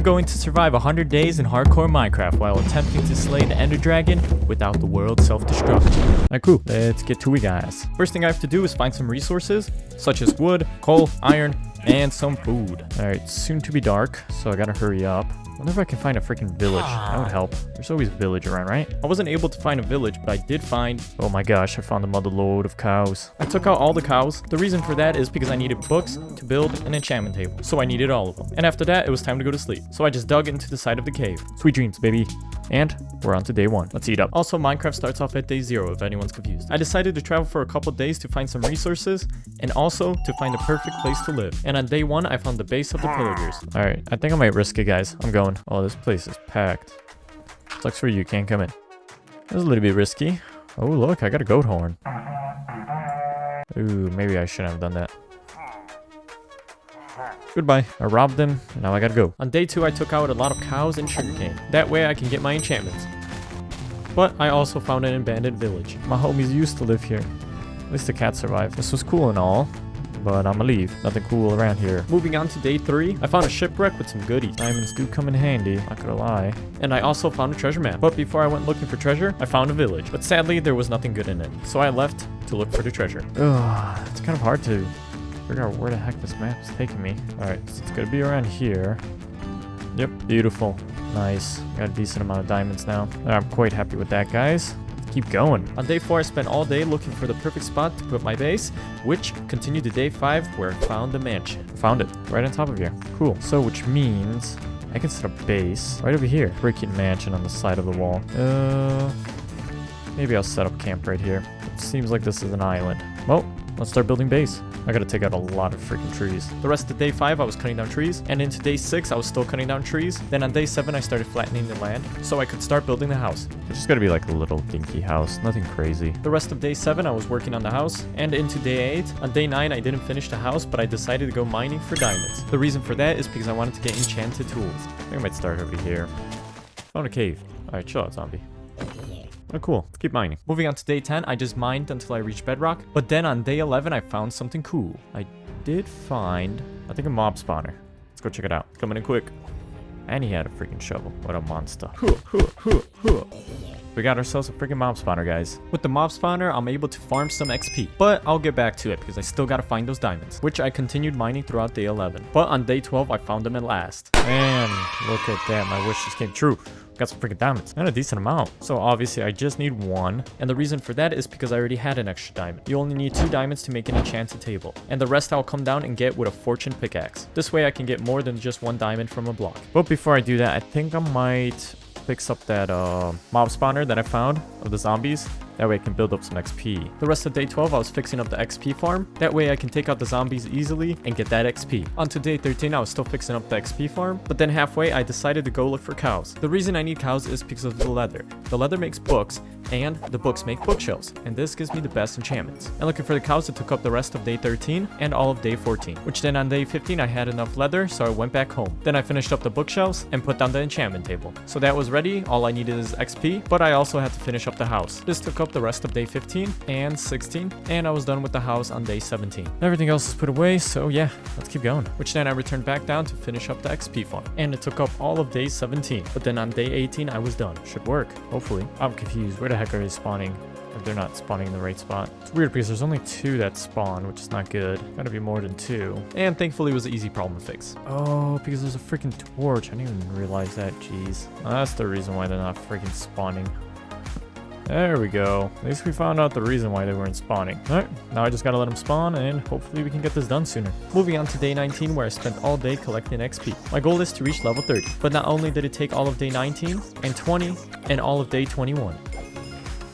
going to survive 100 days in hardcore Minecraft while attempting to slay the Ender Dragon without the world's self-destruct. Alright, cool. Let's get to it, guys. First thing I have to do is find some resources, such as wood, coal, iron, and some food. Alright, soon to be dark, so I gotta hurry up. I wonder if I can find a freaking village. That would help. There's always a village around, right? I wasn't able to find a village, but I did find... Oh my gosh, I found a mother load of cows. I took out all the cows. The reason for that is because I needed books to build an enchantment table. So I needed all of them. And after that, it was time to go to sleep. So I just dug into the side of the cave. Sweet dreams, baby. And we're on to day 1. Let's eat up. Also, Minecraft starts off at day 0, if anyone's confused. I decided to travel for a couple days to find some resources and also to find the perfect place to live. And on day 1, I found the base of the pillagers. Alright, I think I might risk it, guys. I'm going. Oh, this place is packed. Sucks for you, can't come in. This is a little bit risky. Oh, look, I got a goat horn. Ooh, maybe I shouldn't have done that. Goodbye. I robbed them, and now I gotta go. On day 2, I took out a lot of cows and sugarcane. That way I can get my enchantments. But I also found an abandoned village. My homies used to live here. At least the cat survived. This was cool and all, but I'ma leave. Nothing cool around here. Moving on to day 3, I found a shipwreck with some goodies. Diamonds do come in handy, not gonna lie. And I also found a treasure map. But before I went looking for treasure, I found a village. But sadly, there was nothing good in it. So I left to look for the treasure. Ugh, it's kind of hard to figure out where the heck this map is taking me. Alright, so it's gonna be around here. Yep, beautiful. Nice. Got a decent amount of diamonds now. I'm quite happy with that, guys. Keep going. On day 4, I spent all day looking for the perfect spot to put my base, which continued to day 5, where I found the mansion. Found it. Right on top of here. Cool. So, which means I can set a base right over here. Freaking mansion on the side of the wall. Maybe I'll set up camp right here. It seems like this is an island. Well, let's start building base. I gotta take out a lot of freaking trees. The rest of day 5, I was cutting down trees. And into day 6, I was still cutting down trees. Then on day 7, I started flattening the land so I could start building the house. It's just gotta be like a little dinky house. Nothing crazy. The rest of day 7, I was working on the house. And into day 8, on day 9, I didn't finish the house, but I decided to go mining for diamonds. The reason for that is because I wanted to get enchanted tools. I think I might start over here. Found a cave. Alright, chill out, zombie. Oh, cool. Let's keep mining. Moving on to day 10, I just mined until I reached bedrock. But then on day 11, I found something cool. I did find, I think, a mob spawner. Let's go check it out. Coming in quick. And he had a freaking shovel. What a monster. We got ourselves a freaking mob spawner, guys. With the mob spawner, I'm able to farm some XP. But I'll get back to it because I still gotta find those diamonds, which I continued mining throughout day 11. But on day 12, I found them at last. And look at that. My wish just came true. Got some freaking diamonds and a decent amount. So obviously I just need 1. And the reason for that is because I already had an extra diamond. You only need 2 diamonds to make an enchanted table. And the rest I'll come down and get with a fortune pickaxe. This way I can get more than just 1 diamond from a block. But before I do that, I think I might fix up that mob spawner that I found of the zombies. That way I can build up some XP. The rest of day 12, I was fixing up the XP farm. That way I can take out the zombies easily and get that XP. On to day 13, I was still fixing up the XP farm. But then halfway, I decided to go look for cows. The reason I need cows is because of the leather. The leather makes books, and the books make bookshelves. And this gives me the best enchantments. And looking for the cows, it took up the rest of day 13 and all of day 14. Which then on day 15, I had enough leather, so I went back home. Then I finished up the bookshelves and put down the enchantment table. So that was ready. All I needed is XP, but I also had to finish up the house. This took up the rest of day 15 and 16, and I was done with the house on day 17. Everything else is put away, so yeah, let's keep going. Which then I returned back down to finish up the XP farm, and it took up all of day 17. But then on day 18, I was done. Should work, hopefully. I'm confused. Where the heck are they spawning? If they're not spawning in the right spot. It's weird because there's only 2 that spawn, which is not good. Gotta be more than 2. And thankfully it was an easy problem to fix. Oh, because there's a freaking torch. I didn't even realize that. Jeez. That's the reason why they're not freaking spawning. There we go. At least we found out the reason why they weren't spawning. Alright, now I just gotta let them spawn and hopefully we can get this done sooner. Moving on to day 19 where I spent all day collecting XP. My goal is to reach level 30. But not only did it take all of day 19 and 20 and all of day 21.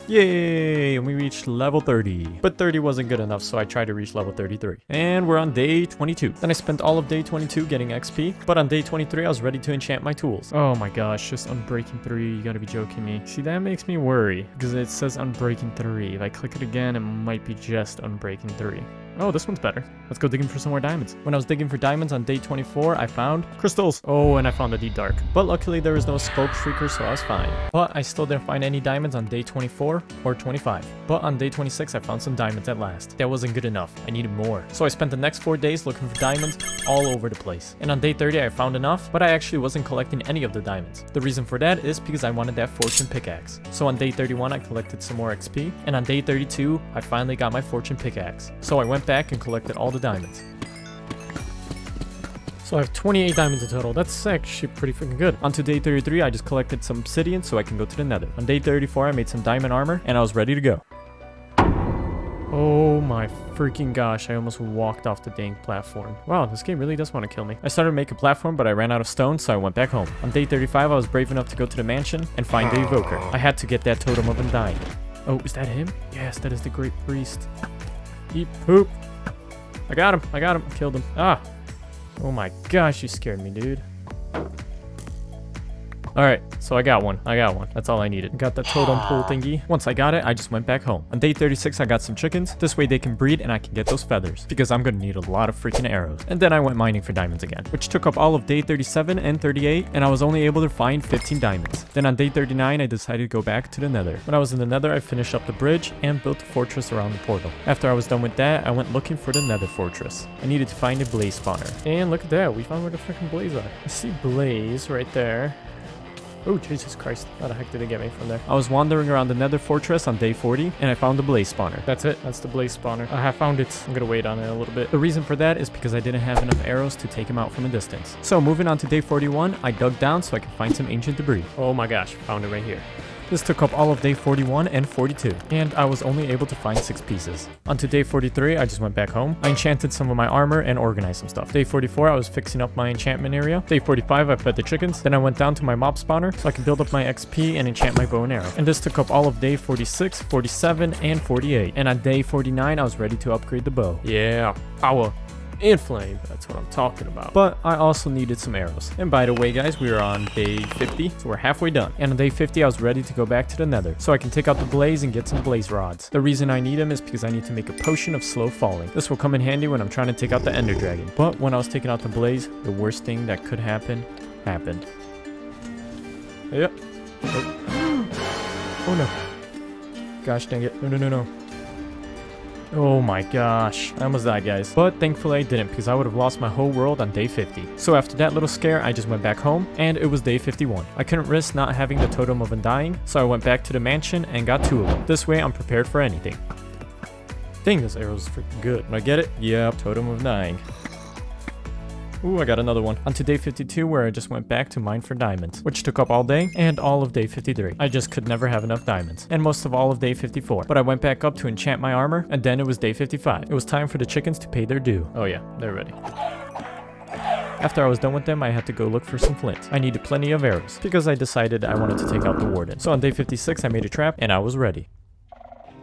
Yay! And we reached level 30. But 30 wasn't good enough, so I tried to reach level 33. And we're on day 22. Then I spent all of day 22 getting XP. But on day 23, I was ready to enchant my tools. Oh my gosh, just Unbreaking 3. You gotta be joking me. See, that makes me worry. Because it says Unbreaking 3. If I click it again, it might be just Unbreaking 3. Oh, this one's better. Let's go digging for some more diamonds. When I was digging for diamonds on day 24, I found crystals. Oh, and I found a deep dark. But luckily there was no sculk shrieker, so I was fine. But I still didn't find any diamonds on day 24 or 25. But on day 26, I found some diamonds at last. That wasn't good enough. I needed more. So I spent the next 4 days looking for diamonds all over the place. And on day 30, I found enough, but I actually wasn't collecting any of the diamonds. The reason for that is because I wanted that fortune pickaxe. So on day 31, I collected some more XP. And on day 32, I finally got my fortune pickaxe. So I went back and collected all the diamonds. So I have 28 diamonds in total. That's actually pretty freaking good. On to day 33, I just collected some obsidian so I can go to the nether. On day 34, I made some diamond armor and I was ready to go. Oh my freaking gosh, I almost walked off the dang platform. Wow, this game really does want to kill me. I started to make a platform, but I ran out of stone, so I went back home. On day 35, I was brave enough to go to the mansion and find the evoker. I had to get that totem of undying. Oh, is that him? Yes, that is the great priest. Eat poop. I got him. I killed him. Ah. Oh my gosh, you scared me, dude. Alright, so I got one. That's all I needed. Got the totem pole thingy. Once I got it, I just went back home. On day 36, I got some chickens. This way they can breed and I can get those feathers. Because I'm gonna need a lot of freaking arrows. And then I went mining for diamonds again. Which took up all of day 37 and 38. And I was only able to find 15 diamonds. Then on day 39, I decided to go back to the nether. When I was in the nether, I finished up the bridge and built a fortress around the portal. After I was done with that, I went looking for the nether fortress. I needed to find a blaze spawner. And look at that, we found where the freaking blaze are. I see blaze right there. Oh, Jesus Christ. How the heck did it get me from there? I was wandering around the nether fortress on day 40, and I found the blaze spawner. That's it. That's the blaze spawner. I have found it. I'm gonna wait on it a little bit. The reason for that is because I didn't have enough arrows to take him out from a distance. So moving on to day 41, I dug down so I could find some ancient debris. Oh my gosh, found it right here. This took up all of day 41 and 42, and I was only able to find 6 pieces. On to day 43, I just went back home. I enchanted some of my armor and organized some stuff. Day 44, I was fixing up my enchantment area. Day 45, I fed the chickens. Then I went down to my mob spawner so I could build up my XP and enchant my bow and arrow. And this took up all of day 46, 47, and 48. And on day 49, I was ready to upgrade the bow. Yeah, power. And flame, that's what I'm talking about. But I also needed some arrows. And by the way, guys, we are on day 50, so we're halfway done. And on day 50, I was ready to go back to the nether, so I can take out the blaze and get some blaze rods. The reason I need them is because I need to make a potion of slow falling. This will come in handy when I'm trying to take out the ender dragon. But when I was taking out the blaze, the worst thing that could happen, happened. Yep. Oh no. Gosh dang it. No. Oh my gosh, I almost died, guys. But thankfully I didn't, because I would have lost my whole world on day 50. So after that little scare, I just went back home, and it was day 51. I couldn't risk not having the totem of undying, so I went back to the mansion and got 2 of them. This way I'm prepared for anything. Dang, this arrow is freaking good. Did I get it? Yep, totem of undying. Ooh, I got another one. On to day 52, where I just went back to mine for diamonds, which took up all day and all of day 53. I just could never have enough diamonds, and most of all of day 54. But I went back up to enchant my armor, and then it was day 55. It was time for the chickens to pay their due. Oh yeah, they're ready. After I was done with them, I had to go look for some flint. I needed plenty of arrows, because I decided I wanted to take out the warden. So on day 56, I made a trap, and I was ready.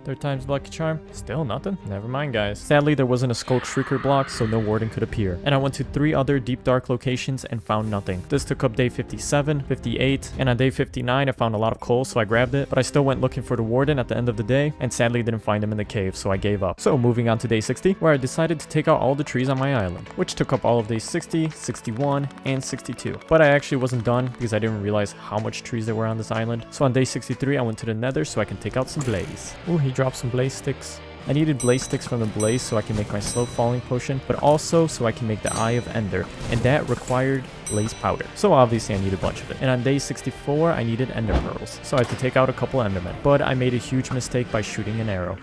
3rd time's lucky charm. Still nothing? Never mind, guys. Sadly, there wasn't a Skulk Shrieker block, so no warden could appear. And I went to 3 other deep dark locations and found nothing. This took up day 57, 58, and on day 59, I found a lot of coal, so I grabbed it. But I still went looking for the warden at the end of the day, and sadly didn't find him in the cave, so I gave up. So moving on to day 60, where I decided to take out all the trees on my island, which took up all of day 60, 61, and 62. But I actually wasn't done, because I didn't realize how much trees there were on this island. So on day 63, I went to the nether so I can take out some blaze. Ooh, he dropped some blaze sticks. I needed blaze sticks from the blaze so I can make my slow falling potion, but also so I can make the Eye of Ender, and that required blaze powder. So obviously I need a bunch of it. And on day 64, I needed ender pearls, so I had to take out a couple endermen. But I made a huge mistake by shooting an arrow.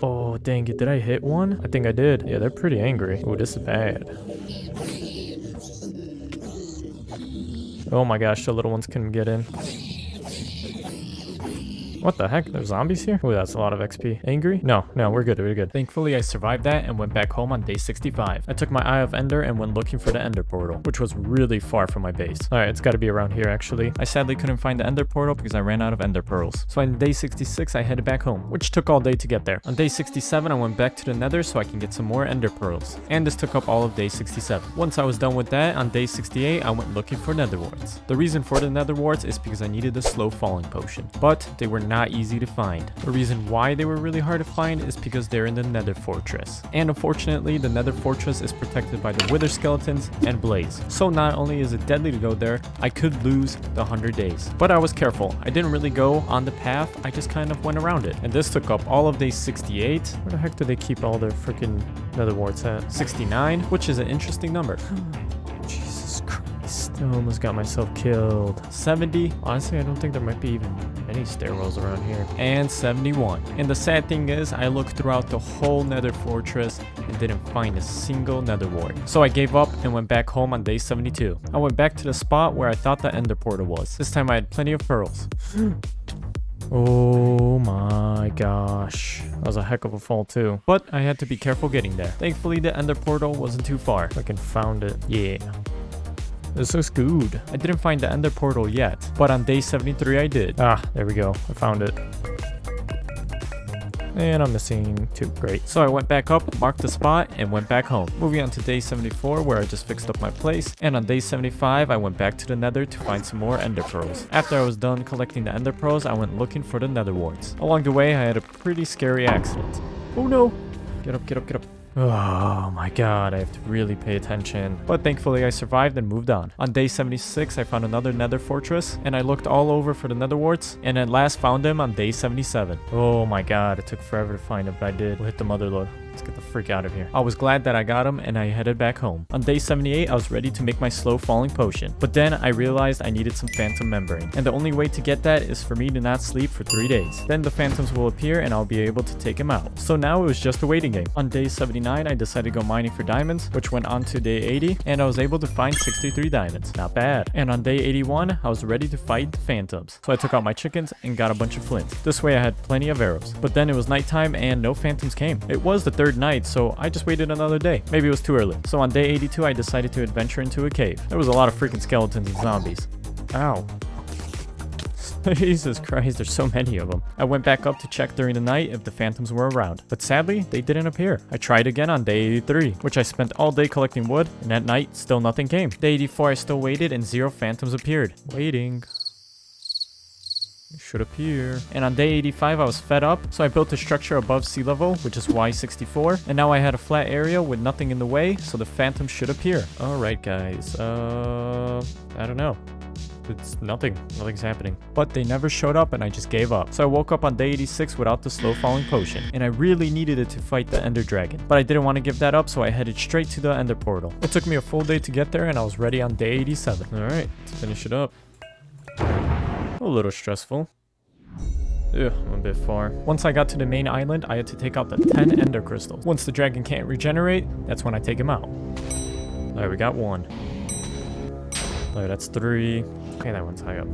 Oh, dang it. Did I hit one? I think I did. Yeah, they're pretty angry. Oh, this is bad. Oh my gosh, the little ones couldn't get in. What the heck? There's zombies here? Oh, that's a lot of XP. Angry? No, we're good, we're good. Thankfully, I survived that and went back home on day 65. I took my Eye of Ender and went looking for the Ender Portal, which was really far from my base. Alright, it's gotta be around here, actually. I sadly couldn't find the Ender Portal because I ran out of Ender Pearls. So on day 66, I headed back home, which took all day to get there. On day 67, I went back to the Nether so I can get some more Ender Pearls. And this took up all of day 67. Once I was done with that, on day 68, I went looking for Nether Warts. The reason for the Nether Warts is because I needed a slow falling potion. But they were not easy to find. The reason why they were really hard to find is because they're in the Nether Fortress. And unfortunately, the Nether Fortress is protected by the Wither Skeletons and Blaze. So not only is it deadly to go there, I could lose the 100 days. But I was careful. I didn't really go on the path, I just kind of went around it. And this took up all of day 68. Where the heck do they keep all their freaking Nether warts at? 69, which is an interesting number. Jesus Christ. I almost got myself killed. 70. Honestly, I don't think there might be even any stairwells around here. And 71. And the sad thing is, I looked throughout the whole Nether Fortress and didn't find a single Nether wart. So I gave up and went back home on day 72. I went back to the spot where I thought the Ender Portal was. This time I had plenty of pearls. Oh my gosh. That was a heck of a fall too. But I had to be careful getting there. Thankfully, the Ender Portal wasn't too far. I can found it. Yeah. This looks good. I didn't find the Ender Portal yet, but on day 73 I did. Ah, there we go. I found it. And I'm missing 2. Great. So I went back up, marked the spot, and went back home. Moving on to day 74, where I just fixed up my place. And on day 75, I went back to the Nether to find some more Ender Pearls. After I was done collecting the Ender Pearls, I went looking for the Nether warts. Along the way, I had a pretty scary accident. Oh no! Get up, get up, get up. Oh my god, I have to really pay attention. But thankfully I survived and moved on. On day 76, I found another Nether Fortress, and I looked all over for the Nether warts, and at last found them on day 77. Oh my god, it took forever to find them, but I did. We'll hit the Motherlode. Let's get the freak out of here. I was glad that I got him, and I headed back home. On day 78, I was ready to make my slow falling potion. But then I realized I needed some phantom membrane. And the only way to get that is for me to not sleep for 3 days. Then the phantoms will appear and I'll be able to take them out. So now it was just a waiting game. On day 79, I decided to go mining for diamonds, which went on to day 80, and I was able to find 63 diamonds. Not bad. And on day 81, I was ready to fight the phantoms. So I took out my chickens and got a bunch of flints. This way I had plenty of arrows. But then it was nighttime and no phantoms came. It was the 3rd night, so I just waited another day. Maybe it was too early. So on day 82, I decided to adventure into a cave. There was a lot of freaking skeletons and zombies. Ow. Jesus Christ, there's so many of them. I went back up to check during the night if the phantoms were around, but sadly, they didn't appear. I tried again on day 83, which I spent all day collecting wood, and at night, still nothing came. Day 84, I still waited, and 0 phantoms appeared. Waiting. It should appear. And on day 85, I was fed up, so I built a structure above sea level, which is Y64, and now I had a flat area with nothing in the way, so the phantoms should appear. Alright guys, I don't know. It's nothing. Nothing's happening. But they never showed up and I just gave up. So I woke up on day 86 without the slow falling potion. And I really needed it to fight the Ender Dragon. But I didn't want to give that up, so I headed straight to the Ender Portal. It took me a full day to get there and I was ready on day 87. Alright, let's finish it up. A little stressful. Ugh, I'm a bit far. Once I got to the main island, I had to take out the 10 Ender Crystals. Once the dragon can't regenerate, that's when I take him out. Alright, we got 1. Alright, that's 3. Okay, that one's high up.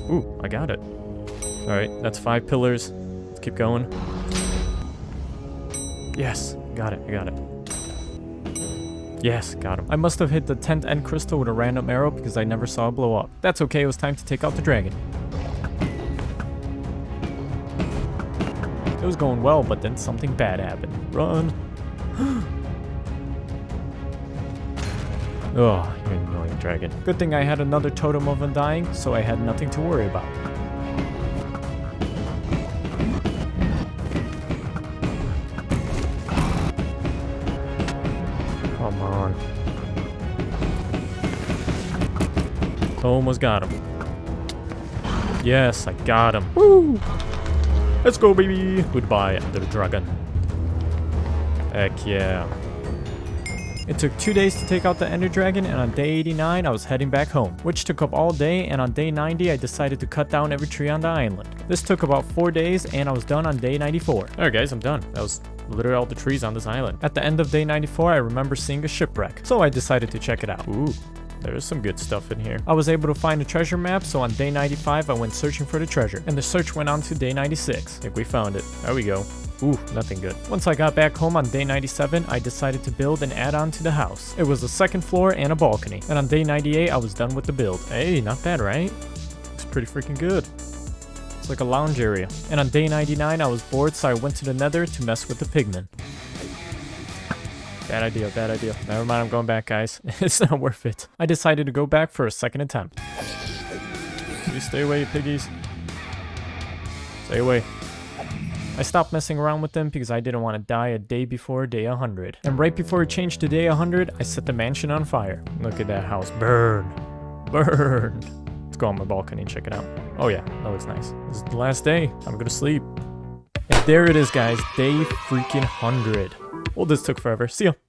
Ooh, I got it. Alright, that's 5 pillars. Let's keep going. Yes, got it, I got it. Yes, got him. I must have hit the 10th end crystal with a random arrow because I never saw it blow up. That's okay, it was time to take out the dragon. It was going well, but then something bad happened. Run! Oh, you annoying dragon. Good thing I had another totem of undying, so I had nothing to worry about. Come on. Almost got him. Yes, I got him. Woo! Let's go, baby! Goodbye, Ender Dragon. Heck yeah. It took 2 days to take out the Ender Dragon, and on day 89, I was heading back home, which took up all day, and on day 90, I decided to cut down every tree on the island. This took about 4 days, and I was done on day 94. Alright guys, I'm done. That was literally all the trees on this island. At the end of day 94, I remember seeing a shipwreck, so I decided to check it out. Ooh. There's some good stuff in here. I was able to find a treasure map, so on day 95, I went searching for the treasure. And the search went on to day 96. I think we found it. There we go. Ooh, nothing good. Once I got back home on day 97, I decided to build an add-on to the house. It was a 2nd floor and a balcony. And on day 98, I was done with the build. Hey, not bad, right? It's pretty freaking good. It's like a lounge area. And on day 99, I was bored, so I went to the Nether to mess with the pigmen. Bad idea, bad idea. Never mind, I'm going back, guys. It's not worth it. I decided to go back for a 2nd attempt. Please stay away, piggies. Stay away. I stopped messing around with them because I didn't want to die a day before day 100. And right before it changed to day 100, I set the mansion on fire. Look at that house. Burn. Burn. Let's go on my balcony and check it out. Oh yeah, that looks nice. This is the last day. I'm gonna sleep. And there it is, guys. Day freaking 100. Well, this took forever. See ya.